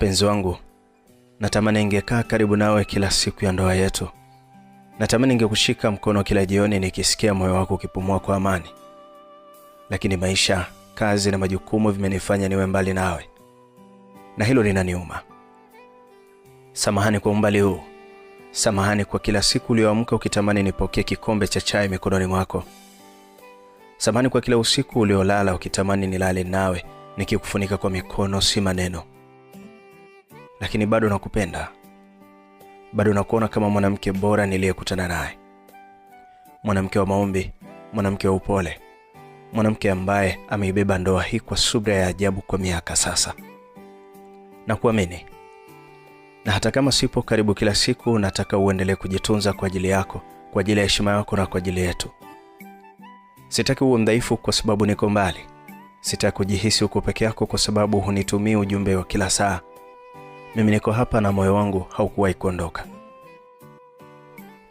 Mpenzi wangu, natamani ningekaa karibu nawe kila siku ya ndoa yetu. Natamani ningekushika mkono kila jioni nikisikia moyo wako ukipumua kwa amani. Lakini maisha, kazi na majukumu vimenifanya niwe mbali nawe. Na hilo linaniuma. Samahani kwa umbali huu. Samahani kwa kila siku ulioamka ukitamani nipokee kikombe cha chai mikononi mwako. Samahani kwa kila usiku uliolala ukitamani nilale nawe nikikufunika kwa mikono si maneno. Lakini bado nakupenda. Bado nakuona kama mwanamke bora niliyekutana naye. Mwanamke wa maombi, mwanamke wa upole. Mwanamke ambaye ameibeba ndoa hii kwa subira ya ajabu kwa miaka sasa. Nakuamini. Na hata kama sipo karibu kila siku, nataka uendelee kujitunza kwa ajili yako, kwa ajili ya heshima yako na kwa ajili yetu. Sitaki uwe mdhaifu kwa sababu niko mbali. Sitaki kujihisi uko peke yako kwa sababu hunitumii ujumbe wa kila saa. Mimi niko hapa na moyo wangu haukuwahi kuondoka.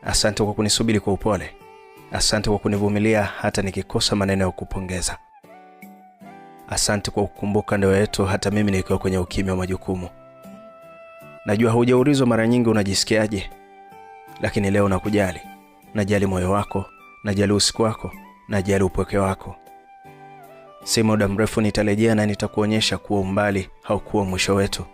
Asante kwa kunisubiri kwa upole. Asante kwa kunivumilia hata nikikosa maneno ya kukupongeza. Asante kwa kukumbuka ndoa yetu hata mimi nikiwa kwenye ukimya wa majukumu. Najua hujaulizwa mara nyingi unajisikiaje, lakini leo nakujali. Najali moyo wako, najali usiku wako, najali upweke wako. Si muda mrefu nitarejea na nitakuonyesha kuwa umbali haukuwa mwisho wetu.